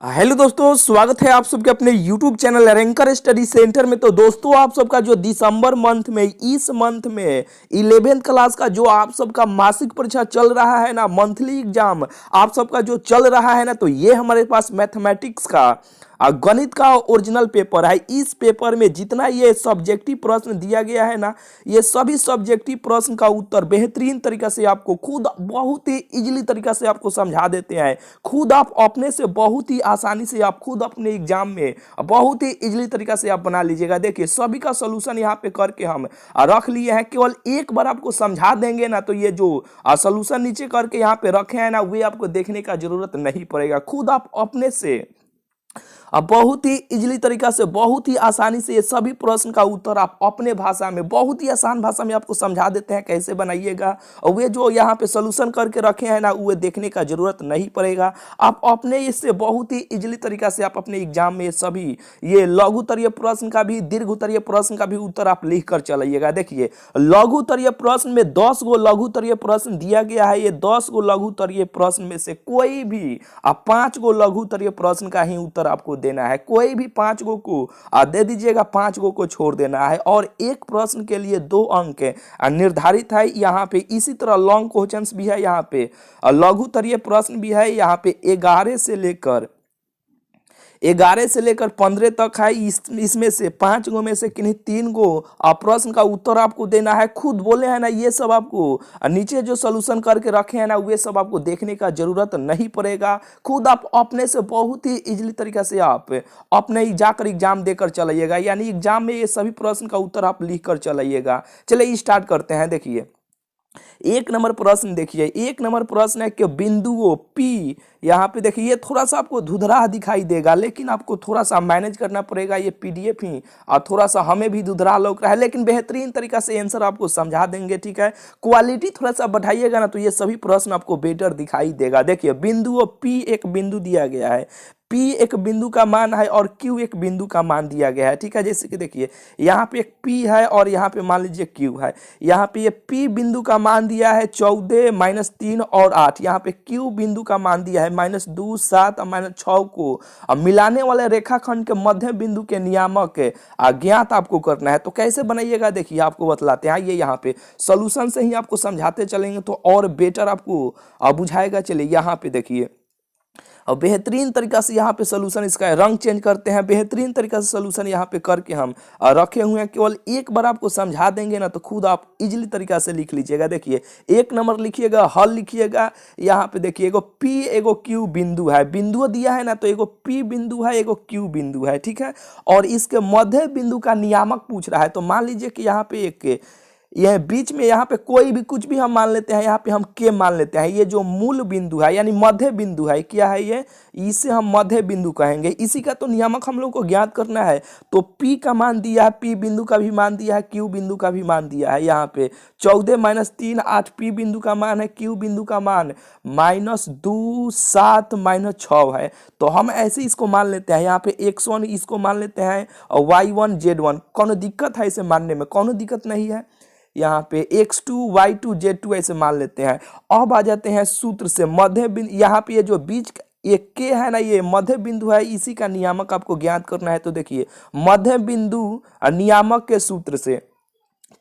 Hello दोस्तों, स्वागत है आप सबके अपने YouTube channel ranker study centre में। तो दोस्तों, आप सबका जो दिसंबर मंथ में इस मंथ में 11th क्लास का जो आप सबका मासिक परीक्षा चल रहा है ना, मंथली एग्जाम आप सबका जो चल रहा है ना, तो ये हमारे पास मैथमेटिक्स का गणित का ओरिजिनल पेपर है। इस पेपर में जितना ये सब्जेक्टिव प्रश्न दिया गया है ना, ये सभी सब्जेक्टिव प्रश्न का उत्तर बेहतरीन तरीका से आपको खुद बहुत ही इजीली तरीका से आपको समझा देते हैं। खुद आप अपने से बहुत ही आसानी से आप खुद अपने एग्जाम में बहुत ही इजीली तरीका से आप बना लीजिएगा। देखिए, सभी का सोल्यूशन यहाँ पे करके हम रख लिए हैं। केवल एक बार आपको समझा देंगे ना, तो ये जो सोल्यूशन नीचे करके यहाँ पे रखे हैं ना, वे आपको देखने का जरूरत नहीं पड़ेगा। खुद आप अपने से अब बहुत ही इजीली तरीका से बहुत ही आसानी से ये सभी प्रश्न का उत्तर आप अपने भाषा में बहुत ही आसान भाषा में आपको समझा देते हैं कैसे बनाइएगा। और वे जो यहाँ पे सोल्यूशन करके रखे हैं ना, वो देखने का जरूरत नहीं पड़ेगा। आप अपने इससे बहुत ही इजीली तरीका से आप अपने एग्जाम में सभी ये लघु उत्तरीय प्रश्न का भी दीर्घ उत्तरीय प्रश्न का भी उत्तर आप लिख कर चलाइएगा। देखिए, लघु उत्तरीय प्रश्न में 10 गो लघु उत्तरीय प्रश्न दिया गया है। ये 10 गो लघु उत्तरीय प्रश्न में से कोई भी आप 5 गो लघु उत्तरीय प्रश्न का ही उत्तर आपको देना है। कोई भी 5 गो को दे दीजिएगा, 5 गो को छोड़ देना है। और एक प्रश्न के लिए 2 अंक निर्धारित है यहाँ पे। इसी तरह लॉन्ग क्वेश्चंस भी है यहाँ पे, लघु उत्तरीय प्रश्न भी है यहाँ पे। 11 से लेकर 15 तक है। इसमें से 5 गो में से किन्हीं 3 गो प्रश्न का उत्तर आपको देना है। खुद बोले हैं ना, ये सब आपको नीचे जो सोल्यूशन करके रखे हैं ना, वे सब आपको देखने का जरूरत नहीं पड़ेगा। खुद आप अपने से बहुत ही इजीली तरीका से आप अपने ही जाकर एग्जाम देकर चलाइएगा। यानी एग्जाम में ये सभी प्रश्न का उत्तर आप लिख कर चलाइएगा। चलिए स्टार्ट करते हैं। देखिए, 1 नंबर प्रश्न देखिए। 1 नंबर प्रश्न है कि बिंदुओं P, यहाँ पे देखिए ये थोड़ा सा आपको धुधरा दिखाई देगा, लेकिन आपको थोड़ा सा मैनेज करना पड़ेगा। ये PDF ही और थोड़ा सा हमें भी धुधरा लग रहा है, लेकिन बेहतरीन तरीका से आंसर आपको समझा देंगे। ठीक है, क्वालिटी थोड़ा सा बढ़ाइएगा ना, तो ये सभी प्रश्न आपको बेटर दिखाई देगा। देखिए, बिंदुओं P एक बिंदु दिया गया है, P एक बिंदु का मान है और Q एक बिंदु का मान दिया गया है। ठीक है, जैसे कि देखिए यहाँ पे एक P है और यहाँ पे मान लीजिए Q है। यहाँ पे ये P बिंदु का मान दिया है 14, -3 और 8। यहाँ पे Q बिंदु का मान दिया है -2, 7 और -6 को मिलाने वाले रेखाखंड के मध्य बिंदु के नियामक ज्ञात आपको करना है। तो कैसे बनाइएगा, देखिए आपको बतलाते हैं। ये यहाँ पे सोल्यूशन से ही आपको समझाते चलेंगे तो और बेटर आपको बुझाएगा। चलिए यहाँ पे देखिए, और बेहतरीन तरीका से यहाँ पे सोल्यूशन इसका रंग चेंज करते हैं। बेहतरीन तरीका से सोल्यूशन यहाँ पे करके हम रखे हुए हैं। केवल एक बार आपको समझा देंगे ना, तो खुद आप इजीली तरीका से लिख लीजिएगा। देखिए, 1 नंबर लिखिएगा, हल लिखिएगा। यहाँ पे देखिए एगो P एगो Q बिंदु है। बिंदु दिया है ना, तो एगो P बिंदु है एगो Q बिंदु है। ठीक है, और इसके मध्य बिंदु का नियामक पूछ रहा है। तो मान लीजिए कि यहाँ पे एक यह बीच में यहाँ पे कोई भी कुछ भी हम मान लेते हैं। यहाँ पे हम K मान लेते हैं। ये जो मूल बिंदु है यानी मध्य बिंदु है, क्या है ये, इसे हम मध्य बिंदु कहेंगे। इसी का तो नियामक हम लोग को ज्ञात करना है। तो P का मान दिया है, P बिंदु का भी मान दिया है, Q बिंदु का भी मान दिया है। यहाँ पे 14 - 3 8 P बिंदु का मान है, Q बिंदु का मान -2 7 -6 है। तो हम ऐसे इसको मान लेते हैं। यहाँ पे X1 इसको मान लेते हैं और Y1 Z1। कौन दिक्कत है इसे मानने में? कौन दिक्कत नहीं है। यहाँ पे X2 Y2 Z2 ऐसे मान लेते हैं। अब आ जाते हैं सूत्र से। मध्य बिंदु, यहाँ पे ये जो बीच ये K है ना, ये मध्य बिंदु है, इसी का नियामक आपको ज्ञात करना है। तो देखिए, मध्य बिंदु नियामक के सूत्र से,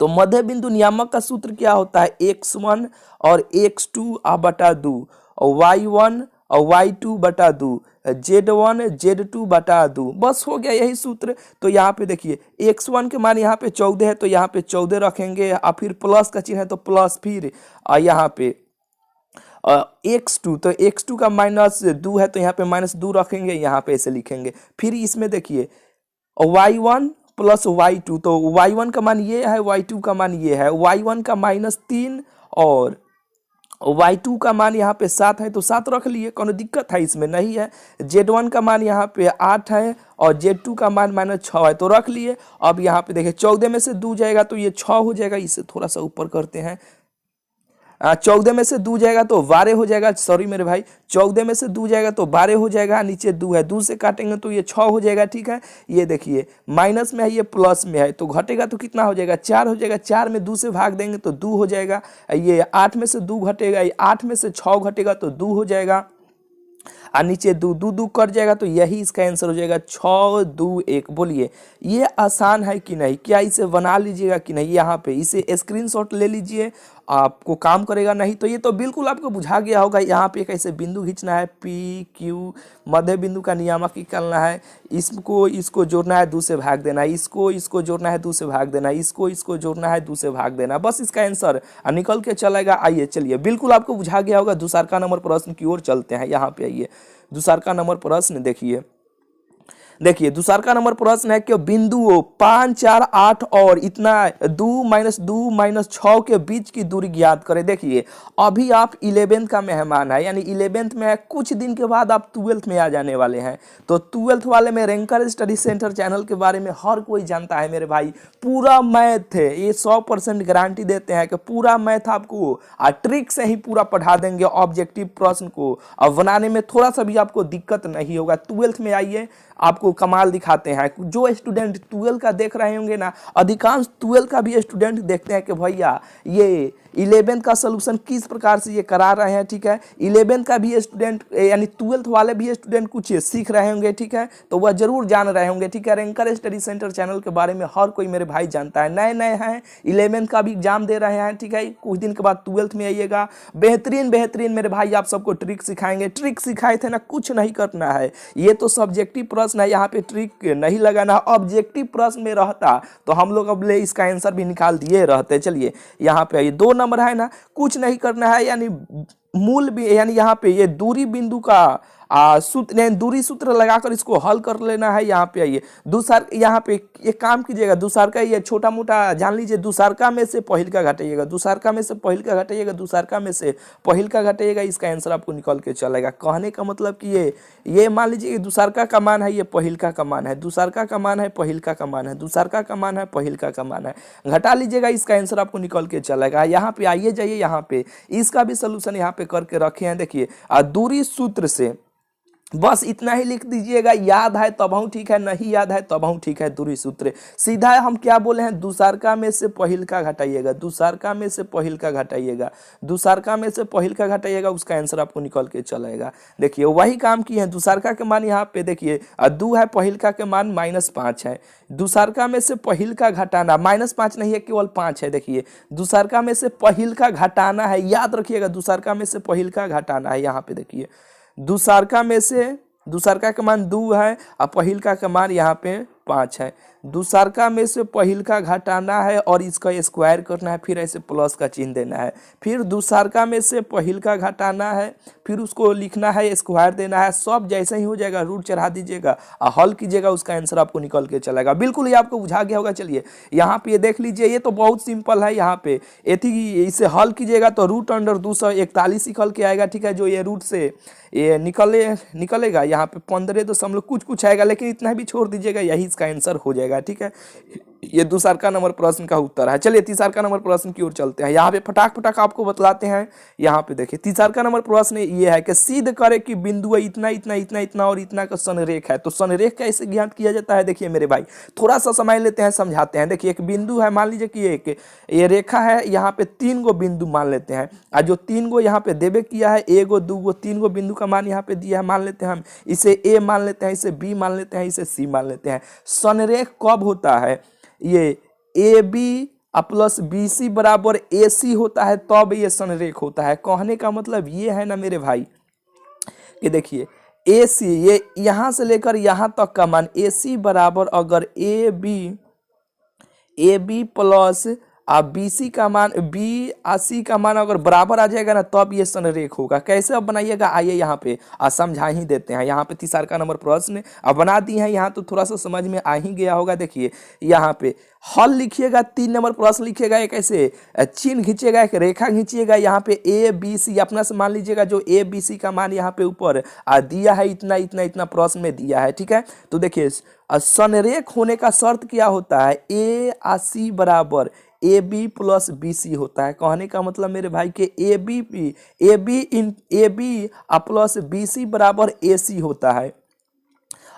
तो मध्य बिंदु नियामक का सूत्र क्या होता है, X1 और X2 बटा 2 और Y1 और Y2 बटा 2, Z1 Z2 बटा 2। बस हो गया यही सूत्र। तो यहाँ पे देखिए X1 के मान यहाँ पे 14 है, तो यहाँ पे 14 रखेंगे और फिर प्लस का चिन्ह है तो प्लस, फिर यहाँ पे X2, तो X2 का -2 है, तो यहाँ पे -2 रखेंगे, यहाँ पे ऐसे लिखेंगे। फिर इसमें देखिए Y1 प्लस Y2, तो Y1 का मान ये है, Y2 का मान ये है। Y1 का -3 और Y2 का मान यहाँ पे 7 है, तो 7 रख लिए, कौन दिक्कत है इसमें? नहीं है। Z1 का मान यहाँ पे 8 है और Z2 का मान -6 है, तो रख लिए। अब यहाँ पे देखिए 14 में से 2 जाएगा तो ये 6 हो जाएगा। इसे थोड़ा सा ऊपर करते हैं। 14 में से 2 जाएगा तो 12 हो जाएगा। सॉरी मेरे भाई, 14 में से 2 जाएगा तो 12 हो जाएगा। नीचे 2 है, 2 से काटेंगे तो ये 6 हो जाएगा। ठीक है, ये देखिए माइनस में है, ये प्लस में है, तो घटेगा तो कितना हो जाएगा, 4 हो जाएगा। 4 में 2 से भाग देंगे तो 2 हो जाएगा। ये 8 में से 2 घटेगा, 8 में से 6 घटेगा तो 2 हो जाएगा। और नीचे दू दू दू कट जाएगा तो यही इसका आंसर हो जाएगा 6 2 1। बोलिए ये आसान है कि नहीं, क्या इसे बना लीजिएगा कि नहीं, यहाँ पे इसे स्क्रीनशॉट ले लीजिए, आपको काम करेगा। नहीं तो ये तो बिल्कुल आपको बुझा गया होगा। यहाँ पे कैसे बिंदु खींचना है, पी क्यू मध्य बिंदु का नियामक निकालना है, इसको जोड़ना है 2 से भाग देना है, इसको जोड़ना है 2 से भाग देना है, इसको जोड़ना है 2 से भाग देना है, बस इसका आंसर निकल के चलेगा। आइए चलिए बिल्कुल आपको बुझा गया होगा। दूसरा नंबर प्रश्न की ओर चलते हैं। यहाँ पे आइए दूसरा नंबर प्रश्न देखिए दूसरा नंबर प्रश्न है कि बिंदुओं 5 4 8 और इतना 2 - 6 के बीच की दूरी ज्ञात करें। देखिए अभी आप 11th का मेहमान है, यानी 11th में है, कुछ दिन के बाद आप 12th में आ जाने वाले हैं। तो 12th वाले में रैंकर स्टडी सेंटर चैनल के बारे में हर कोई जानता है मेरे भाई। पूरा मैथ है, ये 100% गारंटी देते हैं कि पूरा मैथ आपको ट्रिक से ही पूरा पढ़ा देंगे। ऑब्जेक्टिव प्रश्न को अब बनाने में थोड़ा सा भी आपको दिक्कत नहीं होगा। 12th में आइए, आपको कमाल दिखाते हैं। जो स्टूडेंट 12 का देख रहे होंगे ना, अधिकांश 12 का भी स्टूडेंट देखते हैं कि भैया ये 11th का सोल्यूशन किस प्रकार से ये करा रहे हैं। ठीक है, 11th का भी स्टूडेंट यानी 12th वाले भी स्टूडेंट कुछ सीख रहे होंगे। ठीक है, तो वह जरूर जान रहे होंगे। ठीक है, रैंकर स्टडी सेंटर चैनल के बारे में हर कोई मेरे भाई जानता है। नए नए हैं, 11th का भी एग्जाम दे रहे हैं। ठीक है, कुछ दिन के बाद 12th में आइएगा। बेहतरीन मेरे भाई आप सबको ट्रिक सिखाएंगे। ट्रिक सिखाए थे ना, कुछ नहीं करना है। ये तो सब्जेक्टिव प्रश्न है, यहाँ पे ट्रिक नहीं लगाना। ऑब्जेक्टिव प्रश्न में रहता तो हम लोग अब इसका आंसर भी निकाल दिए रहते। चलिए यहाँ पे आइए, 2 नंबर है ना, कुछ नहीं करना है, यानी मूल भी यानी यहाँ पे ये दूरी बिंदु का सूत्र दूरी सूत्र लगाकर इसको हल कर लेना है। यहाँ पे आइए दूसरा, यहाँ पे एक काम कीजिएगा, दूसरा ये छोटा मोटा जान लीजिए। दूसरा में से पहिल का घटाइएगा, दूसरा में से पहिल का घटाइएगा, दूसरा में से पहिल का घटाइएगा, इसका आंसर आपको निकल के चलेगा। कहने का मतलब कि ये मान लीजिए दूसरा का मान है, ये पहिल का मान है, दूसरा का मान है, पहिल का मान है, दूसरा का मान है, पहिल का मान है, घटा लीजिएगा, इसका आंसर आपको निकल के चलेगा। यहाँ पे आइए जाइए, यहाँ पे इसका भी सोल्यूशन यहाँ पे करके रखे हैं। देखिए दूरी सूत्र से बस इतना ही लिख दीजिएगा, याद है तब हम ठीक है, नहीं याद है तब हम ठीक है। दूरी सूत्र सीधा हम क्या बोले हैं, दूसरा में से पहिल का घटाइएगा, दूसरा में से पहिल का घटाइएगा, दूसरा में से पहिल का घटाइएगा, उसका आंसर आपको निकल के चलेगा। देखिए वही काम किए हैं। दूसरा के मान यहाँ पे देखिए 2 है, पहिल का के मान -5 है। दूसरा में से पहिल का घटाना, -5 नहीं है, केवल 5 है। देखिए दूसरा में से पहिल का घटाना है, याद रखिएगा, दूसरा में से पहिल का घटाना है। यहाँ पे देखिए दूसरा में से दूसरा का मान 2 है और पहिल का मान यहाँ पे 5 है। दूसरा में से पहिल का घटाना है और इसका स्क्वायर करना है, फिर ऐसे प्लस का चिन्ह देना है। फिर दूसरा में से पहिल का घटाना है, फिर उसको लिखना है, स्क्वायर देना है। सब जैसे ही हो जाएगा रूट चढ़ा दीजिएगा और हल कीजिएगा, उसका आंसर आपको निकल के चलेगा। बिल्कुल ये आपको बुझा गया होगा। चलिए यहाँ पे ये देख लीजिए, ये तो बहुत सिंपल है। यहाँ पे इसे हल कीजिएगा तो √241 निकल के आएगा। ठीक है, जो ये रूट से ये निकलेगा यहाँ पे 15 कुछ आएगा, लेकिन इतना भी छोड़ दीजिएगा, यही इसका आंसर हो जाएगा। ठीक है, ये दूसरा नंबर प्रश्न का उत्तर है। चलिए तीसरा नंबर प्रश्न की ओर चलते हैं। यहाँ पे फटाक आपको बतलाते हैं। यहाँ पे देखिए तीसरा नंबर प्रश्न ये है कि सिद्ध करे कि बिंदु इतना इतना इतना इतना और इतना का संरेख है। तो संरेख कैसे ज्ञात किया जाता है, देखिए मेरे भाई थोड़ा सा समय लेते हैं, समझाते हैं। देखिए एक बिंदु है, मान लीजिए कि एक ये रेखा है, यहाँ पे 3 गो बिंदु मान लेते हैं, और जो 3 गो यहाँ पे देवे किया है, 1 गो 2 गो 3 गो बिंदु का मान यहाँ पे दिया है, मान लेते हैं हम। इसे ए मान लेते हैं, इसे बी मान लेते हैं, इसे सी मान लेते हैं। संरेख कब होता है, ये A B plus B C बराबर ए सी होता है, तब ये संरेख होता है। कहने का मतलब ये है ना मेरे भाई कि देखिए ए सी, ये यहां से लेकर यहां तक का मान ए सी बराबर, अगर A B plus B C का मान, बी सी का मान अगर बराबर आ जाएगा ना, तब ये संरेख होगा। कैसे अब बनाइएगा, आइए यहाँ पे समझा ही देते हैं। यहाँ पे तीसरा नंबर प्रश्न अब बना दिए हैं, यहाँ तो थोड़ा सा समझ में आ ही गया होगा। देखिए यहाँ पे हल लिखिएगा, 3 नंबर प्रश्न लिखिएगा, एक ऐसे चिन्ह खींचिएगा, एक रेखा खींचिएगा। यहाँ पे ए बी सी अपना से मान लीजिएगा, जो ए बी सी का मान यहाँ पे ऊपर दिया है, इतना इतना इतना प्रश्न में दिया है। ठीक है, तो देखिए संरेख होने का शर्त क्या होता है, ए सी बराबर A B plus B C होता है। कहने का मतलब मेरे भाई के A B plus B C बराबर ए सी होता है।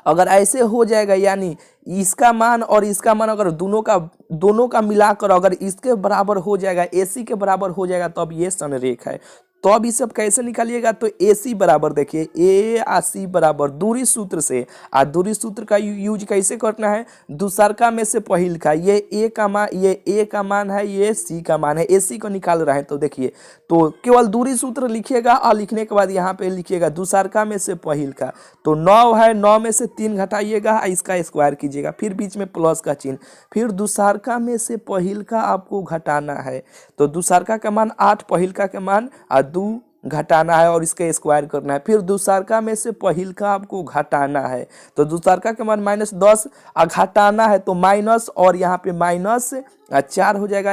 अगर ऐसे हो जाएगा, यानी इसका मान और इसका मान अगर दोनों का मिलाकर अगर इसके बराबर हो जाएगा, ए सी के बराबर हो जाएगा, तब ये संरेख है। तो अब इसे अब कैसे निकालिएगा, तो ए सी बराबर देखिए ए आ सी बराबर दूरी सूत्र से, दूरी सूत्र का यूज कैसे करना है, दूसरका में से पहिल का, ये ए का मान, ये ए का मान है, ये सी का मान है, ए सी को निकाल रहे हैं। तो देखिए तो केवल दूरी सूत्र लिखिएगा और लिखने के बाद यहाँ पे लिखिएगा दूसरका में से पहिल का, तो 9 है, 9 में से 3 घटाइएगा, इसका स्क्वायर कीजिएगा, फिर बीच में प्लस का चिन्ह, फिर दूसरका में से पहिल का आपको घटाना है, तो दूसरका का मान 8, पहिलका का मान 2 घटाना है और इसका स्क्वायर करना है, फिर दूसरका में से पहिलका आपको घटाना है, तो दूसरका का मान -10 घटाना है, तो माइनस और यहाँ पे -4 हो जाएगा,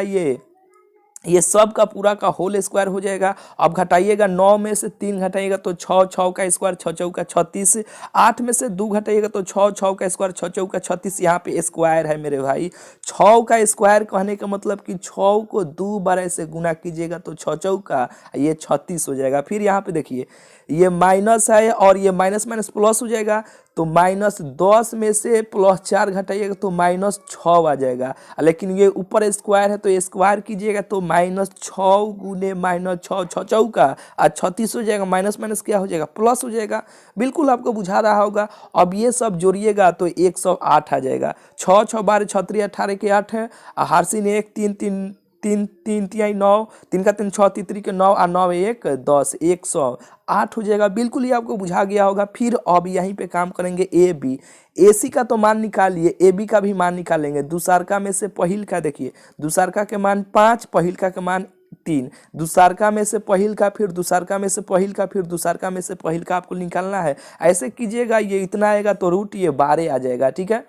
ये सब का पूरा का होल स्क्वायर हो जाएगा। अब घटाइएगा, 9 में से 3 घटाइएगा तो 6, 6 का स्क्वायर 6 चौका 36, 8 में से 2 घटाइएगा तो 6, 6 का स्क्वायर 6 चौका 36, यहाँ पे स्क्वायर है मेरे भाई। 6 का स्क्वायर कहने का मतलब कि 6 को 2 बार ऐसे गुना कीजिएगा तो 6 चौका ये 36 हो जाएगा। फिर यहाँ पे देखिए ये माइनस है और ये माइनस माइनस प्लस हो जाएगा, तो -10 में से +4 घटाइएगा तो -6 आ जाएगा, लेकिन ये ऊपर स्क्वायर है तो स्क्वायर कीजिएगा तो -6 गुने -6 6 चौका 36 हो जाएगा, माइनस माइनस क्या हो जाएगा प्लस हो जाएगा। बिल्कुल आपको बुझा रहा होगा। अब ये सब जोड़िएगा तो 108 आ जाएगा। 6 6 12 6 3 18 के 8 है, हारसी ने 1 3 3 3 3 3 9, 3 का 3 6 3 के 9 और 9 1 10, 108 हो जाएगा। बिल्कुल ही आपको बुझा गया होगा। फिर अब यहीं पे काम करेंगे ए बी, ए सी का तो मान निकालिए, ए बी का भी मान निकालेंगे। दूसरका में से पहिल का देखिए, दूसरका के मान 5, पहिलका के मान 3, दूसरका में से पहिल का, फिर दूसरका में से पहिल का, फिर दूसरका में से पहिल का आपको निकालना है। ऐसे कीजिएगा, ये इतना आएगा तो रूट ये 12 आ जाएगा। ठीक है,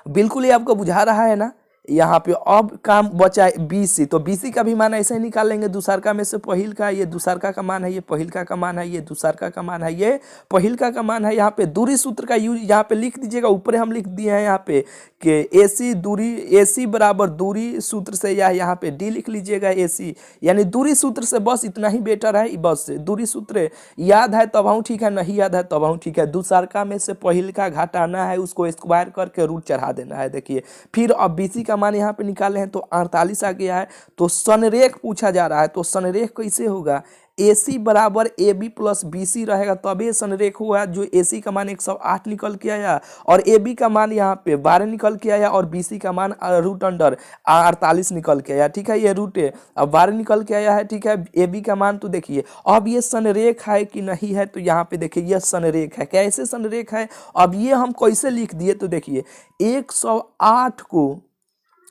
बिल्कुल ही आपको बुझा रहा है ना। यहाँ पे अब काम बचा है BC, तो BC का भी मान ऐसे ही निकाल लेंगे। दूसरका में से पहिल का, ये दूसरका का मान है, ये पहिलका का मान है, ये दूसरका का मान है, ये पहिलका का मान है। यहाँ पे दूरी सूत्र का यूज यहाँ पे लिख दीजिएगा, ऊपर हम लिख दिए हैं यहाँ पे कि AC दूरी, AC बराबर दूरी सूत्र से, या यहाँ पे D लिख लीजिएगा AC, यानी दूरी सूत्र से, बस इतना ही बेटर है। बस दूरी सूत्र याद है तब हूँ ठीक है, नहीं याद है तब हूँ ठीक है। दूसरका में से पहिलका घटाना है, उसको स्क्वायर करके रूट चढ़ा देना है। देखिए फिर अब BC का मान यहाँ पे निकाले हैं तो 48 आ गया है। तो संरेख पूछा जा रहा है, तो संरेख कैसे होगा, AC बराबर AB प्लस BC रहेगा तभी संरेख हुआ। जो AC का मान 108 निकल के आया और AB का मान यहाँ पे 12 निकल के आया और BC का मान रूट अंडर 48 निकल के आया। ठीक है, ये रूट अब 12 निकल के आया है। ठीक है, AB का मान तो देखिए अब ये संरेख है कि नहीं है, तो यहाँ पे देखिए यह संरेख है। कैसे संरेख है, अब ये हम कैसे लिख दिए, तो देखिए 108 को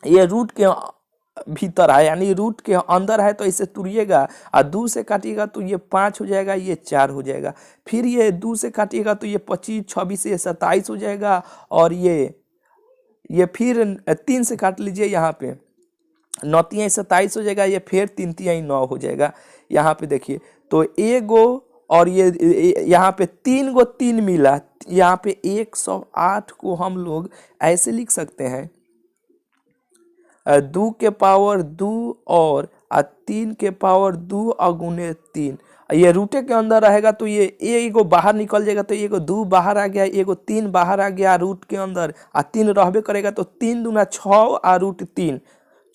ये रूट के भीतर है, यानी रूट के अंदर है, तो इसे तुरिएगा और 2 से काटिएगा तो ये 5 हो जाएगा, ये 4 हो जाएगा। फिर ये 2 से काटिएगा तो ये 25 26 ये 27 हो जाएगा, और ये फिर 3 से काट लीजिए, यहाँ पे 9 3 27 हो जाएगा, ये फिर 3 3 9 हो जाएगा। यहाँ पे देखिए तो एगो और ये यहाँ पे 3 गो 3 मिला, यहाँ पे 108 को हम लोग ऐसे लिख सकते हैं 2 के पावर 2 और 3 के पावर 2 अगुने 3। ये रूटे के अंदर रहेगा तो ये एगो बाहर निकल जाएगा, तो एगो 2 बाहर आ गया, एगो 3 बाहर आ गया रूट के अंदर, 3 रहबे करेगा, तो 3 दूना 6 और रूट 3,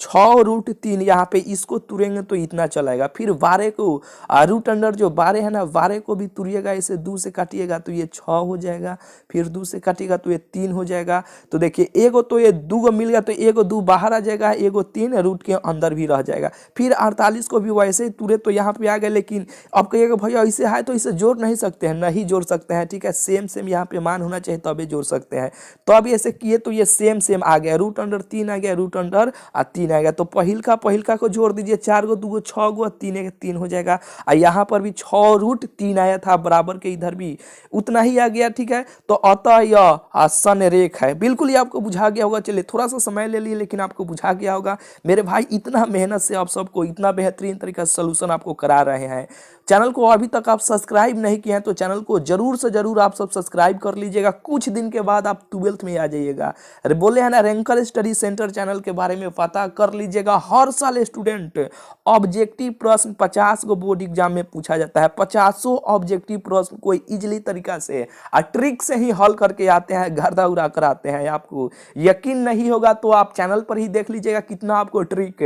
6 रूट 3। यहाँ पे इसको तुरेंगे तो इतना चलेगा। फिर 12 को रूट अंडर जो 12 है ना, 12 को भी तुरिएगा, इसे 2 से काटिएगा तो ये 6 हो जाएगा, फिर 2 से काटिएगा तो ये 3 हो जाएगा। तो देखिए एगो तो ये 2 गो मिल गया, तो एगो 2 बाहर आ जाएगा, एगो 3 रूट के अंदर भी रह जाएगा। फिर 48 को भी वैसे ही तुरे तो यहाँ पे आ गए, लेकिन अब कहिएगा भैया ऐसे है तो इसे जोड़ नहीं सकते हैं, नहीं जोड़ सकते हैं। ठीक है, सेम सेम यहाँ पे मान होना चाहिए तभी जोड़ सकते हैं। तो अब ऐसे किए तो ये सेम सेम आ गया, रूट अंडर 3 आ गया, रूट अंडर 3 आ गया। तो पहिलका को जोड़ दीजिए, 4 गो 2 गो 6 गो 3 3 हो जाएगा। और यहाँ पर भी 6 रूट 3 आया था, बराबर के इधर भी उतना ही आ गया। ठीक है, तो अतः यह संरेख है। बिल्कुल ही आपको बुझा गया होगा। चलिए थोड़ा सा समय ले लिए, लेकिन आपको बुझा गया होगा मेरे भाई। इतना मेहनत से आप सबको इतना बेहतरीन तरीका से सोल्यूशन आपको करा रहे हैं, चैनल को अभी तक आप सब्सक्राइब नहीं किए हैं तो चैनल को जरूर से जरूर आप सब सब्सक्राइब कर लीजिएगा। कुछ दिन के बाद आप 12th में आ जाइएगा। अरे बोले हैं ना, रैंकर स्टडी सेंटर चैनल के बारे में पता कर लीजिएगा। हर साल स्टूडेंट ऑब्जेक्टिव प्रश्न 50 को बोर्ड एग्जाम में पूछा जाता है। 50 ऑब्जेक्टिव प्रश्न कोई इजली तरीका से ट्रिक से ही हल करके आते हैं, गर्दा उड़ा कर आते हैं। आपको यकीन नहीं होगा तो आप चैनल पर ही देख लीजिएगा, कितना आपको ट्रिक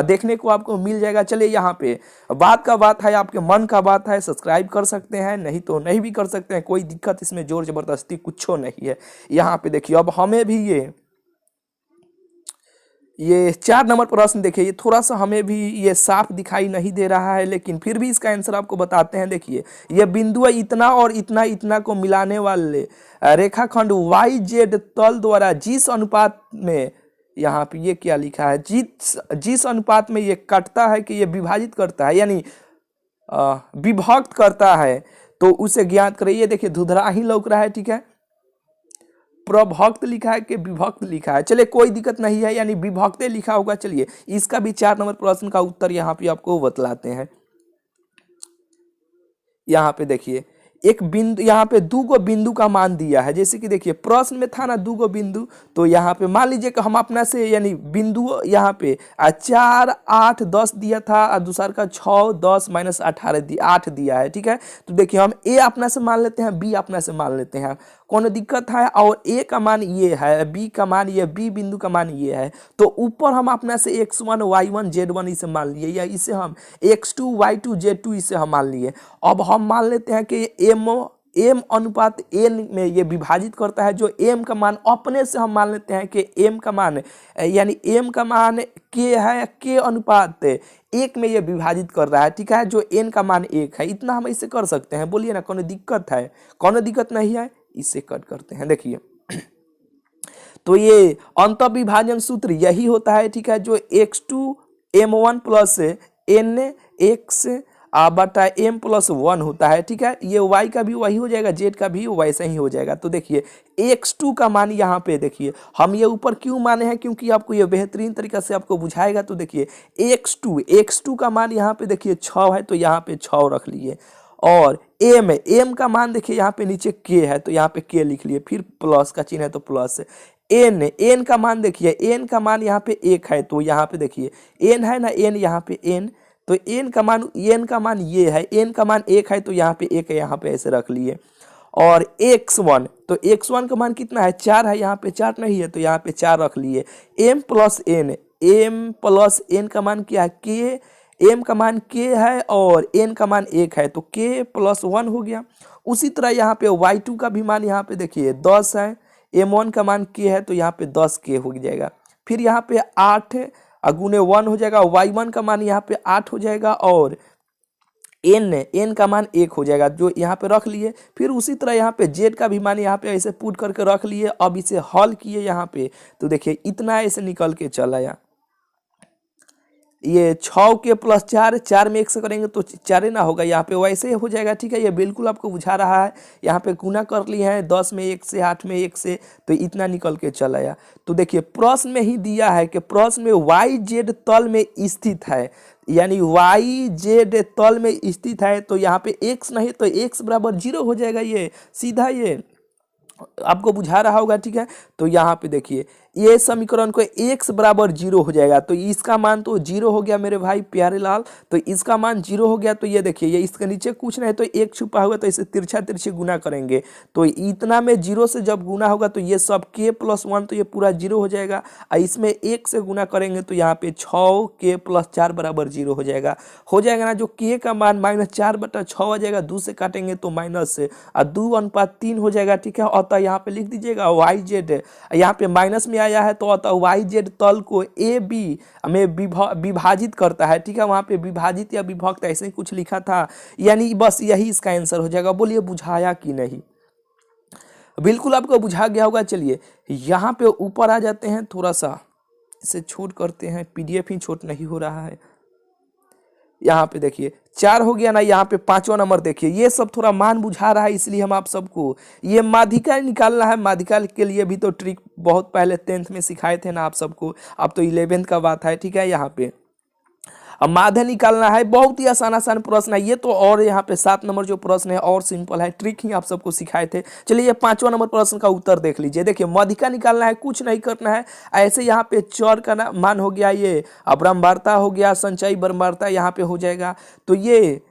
देखने को आपको मिल जाएगा। चलिए यहाँ पे बात का बात है, आपके मन का बात है, सब्सक्राइब कर सकते हैं, नहीं तो नहीं भी कर सकते हैं, कोई दिक्कत इसमें जोर जबरदस्ती कुछ नहीं है। यहाँ पे देखिए अब हमें भी ये 4 नंबर प्रश्न देखिए, ये थोड़ा सा हमें भी ये साफ दिखाई नहीं दे रहा है, लेकिन फिर भी इसका आंसर आपको बताते हैं। देखिए ये बिंदु इतना और इतना इतना को मिलाने वाले रेखाखंड वाई जेड तल द्वारा जिस अनुपात में, यहाँ पे ये क्या लिखा है, जिस अनुपात में ये कटता है कि ये विभाजित करता है यानी विभक्त करता है, तो उसे ज्ञात करें। ये देखिए धुधरा ही लौक रहा है, ठीक है, प्रभक्त लिखा है कि विभक्त लिखा है, चलिए कोई दिक्कत नहीं है, यानी विभक्ते लिखा होगा। चलिए इसका भी 4 नंबर प्रश्न का उत्तर यहाँ पे आपको बतलाते हैं। यहाँ पे देखिए एक बिंदु, यहाँ पे 2 गो बिंदु का मान दिया है। जैसे कि देखिए प्रश्न में था ना 2 गो बिंदु, तो यहाँ पे मान लीजिए कि हम अपना से यानी बिंदु यहाँ पे 4 8 10 दिया था और दूसरा का 6 10 - 18 8 दिया है, ठीक है। तो देखिए हम ए अपना से मान लेते हैं, बी अपना से मान लेते हैं, कौन दिक्कत है। और ए का मान ये है, बी का मान ये, बी बिंदु का मान ये है, तो ऊपर हम अपना से x1 y1 z1 इसे मान लिए, या इसे हम x2 y2 z2 इसे हम मान लिए। अब हम मान लेते हैं कि m अनुपात n में ये विभाजित करता है। जो m का मान अपने से हम मान लेते हैं कि m का मान यानी m का मान k है, k अनुपात 1 में ये विभाजित कर रहा है, ठीक है। जो n का मान 1 है, इतना हम इसे कर सकते हैं, बोलिए ना कौन दिक्कत है, कौन दिक्कत नहीं है। इसे कट करते हैं, देखिए तो ये अंत विभाजन सूत्र यही होता है, ठीक है। जो x2 m1 plus n x बटा m प्लस 1 होता है, ठीक है। ये y का भी वही हो जाएगा, z का भी वैसा ही हो जाएगा। तो देखिए x2 का मान यहाँ पे देखिए हम ये ऊपर क्यों माने हैं, क्योंकि आपको ये बेहतरीन तरीका से आपको बुझाएगा। तो देखिए x2 का मान यहाँ पे देखिए 6 है, तो यहाँ पे 6 रख लिए। और m का मान देखिए यहाँ पे नीचे k है, तो यहाँ पे k लिख लिए, फिर प्लस का चिन्ह है तो प्लस। n का मान देखिए, n का मान यहाँ पे 1 है, तो यहाँ पे देखिए n है ना, n यहाँ पे n, तो n का मान ये है, n का मान 1 है, तो यहाँ पे 1 है, यहाँ पे ऐसे रख लिए। और x1, तो x1 का मान कितना है, 4 है, यहाँ पे 4 नहीं है, तो यहाँ पे 4 रख लिए। m प्लस n का मान क्या है, k, m का मान k है और n का मान 1 है, तो k प्लस 1 हो गया। उसी तरह यहाँ पे y2 का भी मान यहाँ पे देखिए 10 है, m1 का मान k है, तो यहाँ पे 10k हो जाएगा। फिर यहाँ पे 8 गुने 1 हो जाएगा, y1 का मान यहाँ पे 8 हो जाएगा और n का मान 1 हो जाएगा, जो यहाँ पे रख लिए। फिर उसी तरह यहाँ पे z का भी मान यहाँ पे ऐसे पुट करके रख लिए। अब इसे हल किए यहाँ पे, तो देखिए इतना ऐसे निकल के चला आया। ये 6 के प्लस 4 में 1 से करेंगे तो 4 ना होगा, यहाँ पे वैसे हो जाएगा, ठीक है। ये बिल्कुल आपको बुझा रहा है, यहाँ पे गुना कर लिए हैं 10 में 1 से, 8 में 1 से, तो इतना निकल के चला आया। तो देखिए प्रश्न में ही दिया है कि प्रश्न में वाई जेड तल में स्थित है, यानी वाई जेड तल में स्थित है, तो यहाँ पे x नहीं तो x बराबर 0 हो जाएगा। ये सीधा ये आपको बुझा रहा होगा, ठीक है। तो यहाँ पे देखिए ये समीकरण को x बराबर 0 हो जाएगा, तो इसका मान तो 0 हो गया मेरे भाई प्यारे लाल, तो इसका मान 0 हो गया। तो ये देखिए ये इसके नीचे कुछ नहीं तो 1 छुपा हुआ, तो इसे तिरछा तिरछे गुना करेंगे, तो इतना में 0 से जब गुना होगा तो ये सब k प्लस 1, तो ये पूरा 0 हो जाएगा। और इसमें 1 से गुना करेंगे तो यहाँ पे 6k प्लस 4 बराबर 0 हो जाएगा ना। जो k का मान -4/6 हो जाएगा, 2 से काटेंगे तो माइनस 2:3 हो जाएगा, ठीक है। अतः यहाँ पे लिख दीजिएगा वाई जेड, यहाँ पे माइनस में आया है तो अतः वाई जेड तल को ए बी में विभाजित करता है, ठीक है। वहाँ पे विभाजित या विभक्त ऐसे ही कुछ लिखा था, यानी बस यही इसका आंसर हो जाएगा। बोलिए बुझाया कि नहीं, बिल्कुल आपको बुझा गया होगा। चलिए यहाँ पे ऊपर आ जाते हैं, थोड़ा सा इसे छोट करते हैं, PDF ही छोट नहीं हो रहा है। यहाँ पे देखिए 4 हो गया ना, यहाँ पे 5वां नंबर देखिए, ये सब थोड़ा मान बुझा रहा है, इसलिए हम आप सबको ये माध्यिका निकालना है। माध्यिका के लिए भी तो ट्रिक बहुत पहले 10th में सिखाए थे ना आप सबको, अब तो 11th का बात है, ठीक है। यहाँ पे अब माध्य निकालना है, बहुत ही आसान आसान प्रश्न है ये तो। और यहाँ पे 7 नंबर जो प्रश्न है और सिंपल है, ट्रिक ही आप सबको सिखाए थे। चलिए ये 5वां नंबर प्रश्न का उत्तर देख लीजिए। देखिए मध्यिका निकालना है, कुछ नहीं करना है। ऐसे यहाँ पे चर का मान हो गया, ये ब्रह्मवार्ता हो गया, संचयी ब्रह्मवार्ता यहाँ पे हो जाएगा। तो ये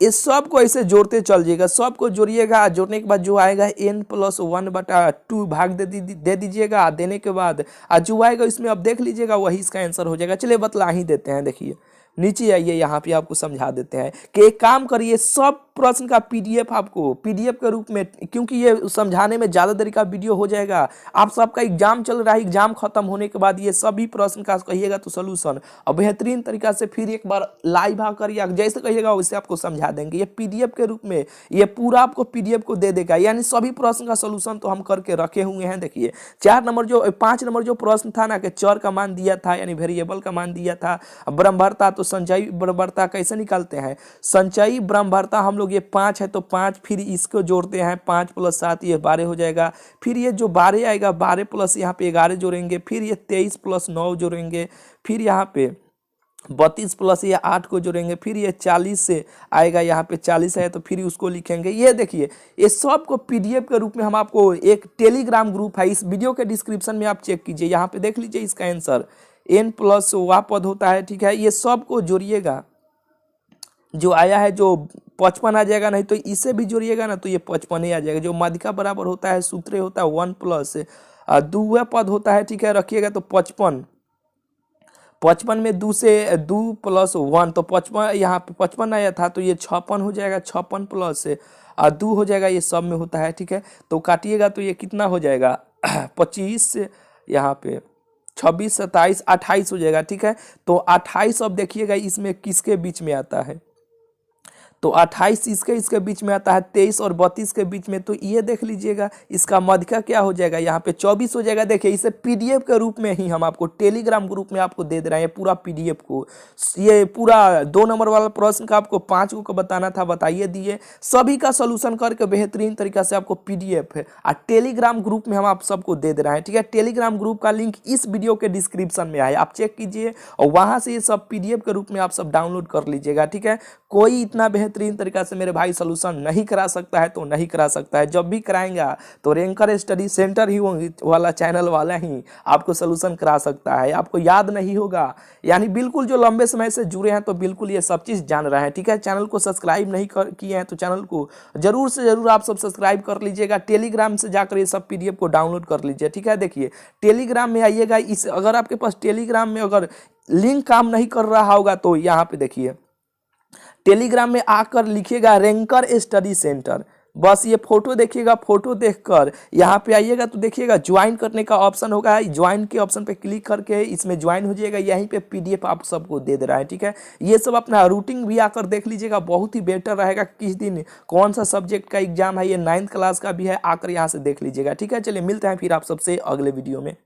सब को ऐसे जोड़ते चल जाइएगा, सबको जोड़िएगा। जोड़ने के बाद जो आएगा n+1/2 भाग दे दीजिएगा। देने के बाद जो आएगा इसमें अब देख लीजिएगा, वही इसका आंसर हो जाएगा। चलिए बतला ही देते हैं। देखिए नीचे आइए, यहाँ पे आपको समझा देते हैं कि एक काम करिए, सब प्रश्न का पीडीएफ आपको पीडीएफ के रूप में, क्योंकि ये समझाने में ज़्यादा देर का वीडियो हो जाएगा। आप सबका एग्जाम चल रहा है, एग्जाम खत्म होने के बाद ये सभी प्रश्न का कहिएगा तो सोल्यूशन और बेहतरीन तरीका से फिर एक बार लाइव आकर या जैसे कहिएगा वैसे आपको समझा देंगे। ये पीडीएफ के रूप में ये पूरा आपको पीडीएफ को दे देगा, यानी सभी प्रश्न का सोल्यूशन तो हम करके रखे हुए हैं। देखिए 5 नंबर जो प्रश्न था ना कि चर का मान दिया था, यानी वेरिएबल का मान दिया था, ब्रह्मवार्ता, तो संचयी ब्रह्मवार्ता कैसे निकालते हैं। संचयी ब्रह्मवार्ता हम लोग, ये 5 है तो 5, फिर इसको जोड़ते हैं 5 + 7 ये 12 हो जाएगा। फिर ये जो 12 आएगा, 12 प्लस यहाँ पे 11 जोड़ेंगे। फिर ये 23 + 9 जोड़ेंगे। फिर यहाँ पे 32 प्लस ये 8 को जोड़ेंगे। फिर ये 40 से आएगा, यहाँ पे 40 है तो फिर उसको लिखेंगे। ये देखिए ये सब को पीडीएफ के रूप में हम आपको, एक टेलीग्राम ग्रुप है, इस वीडियो के डिस्क्रिप्शन में आप चेक कीजिए, यहाँ पे देख लीजिए इसका आंसर n+वा पद होता है। ठीक है, ये सब को जोड़िएगा। जो आया है जो 55 आ जाएगा, नहीं तो इसे भी जोड़िएगा ना तो ये 55 ही आ जाएगा। जो माध्यिका बराबर होता है, सूत्र होता है 1+2 पद होता है। ठीक है, रखिएगा तो 55 में 2 से 2 + 1 तो 55, यहाँ पे 55 आया था तो ये 56 हो जाएगा। 56 + 2 हो जाएगा, ये सब में होता है। ठीक है, तो काटिएगा तो ये कितना हो जाएगा 25, यहाँ पे 26, 27, 28 हो जाएगा। ठीक है, तो 28 अब देखिएगा इसमें किसके बीच में आता है, तो 28 इसके बीच में आता है, 23 और 32 के बीच में। तो ये देख लीजिएगा इसका मध्यिका क्या हो जाएगा, यहाँ पे 24 हो जाएगा। देखिए इसे पीडीएफ के रूप में ही हम आपको टेलीग्राम ग्रुप में आपको दे रहे हैं पूरा पीडीएफ को। ये पूरा 2 नंबर वाला प्रश्न का आपको 5 को बताना था, बताइए दिए। सभी का सोल्यूशन करके बेहतरीन तरीका से आपको पीडीएफ है और टेलीग्राम ग्रुप में हम आप सबको दे रहे हैं। ठीक है, टेलीग्राम ग्रुप का लिंक इस वीडियो के डिस्क्रिप्शन में है, आप चेक कीजिए और वहाँ से ये सब पीडीएफ के रूप में आप सब डाउनलोड कर लीजिएगा। ठीक है, कोई इतना बेहतरीन तरीका से मेरे भाई सोल्यूशन नहीं करा सकता है तो नहीं करा सकता है। जब भी कराएंगा तो रैंकर स्टडी सेंटर ही वाला चैनल वाला ही आपको सोल्यूशन करा सकता है। आपको याद नहीं होगा, यानी बिल्कुल जो लंबे समय से जुड़े हैं तो बिल्कुल ये सब चीज़ जान रहे हैं। ठीक है, चैनल को सब्सक्राइब नहीं किए हैं तो चैनल को जरूर से जरूर आप सब सब्सक्राइब कर लीजिएगा। टेलीग्राम से जाकर ये सब पीडीएफ को डाउनलोड कर लीजिए। ठीक है, देखिए टेलीग्राम में आइएगा, इस अगर आपके पास टेलीग्राम में अगर लिंक काम नहीं कर रहा होगा तो यहाँ पे देखिए टेलीग्राम में आकर लिखिएगा रैंकर स्टडी सेंटर, बस ये फोटो देखिएगा। फोटो देखकर यहाँ पे आइएगा तो देखिएगा ज्वाइन करने का ऑप्शन होगा, ज्वाइन के ऑप्शन पे क्लिक करके इसमें ज्वाइन हो जाएगा। यहीं पे पीडीएफ आप सबको दे रहा है। ठीक है, ये सब अपना रूटीन भी आकर देख लीजिएगा, बहुत ही बेटर रहेगा। किस दिन कौन सा सब्जेक्ट का एग्जाम है, ये 9th क्लास का भी है, आकर यहाँ से देख लीजिएगा। ठीक है, चलिए मिलते हैं फिर आप सबसे अगले वीडियो में।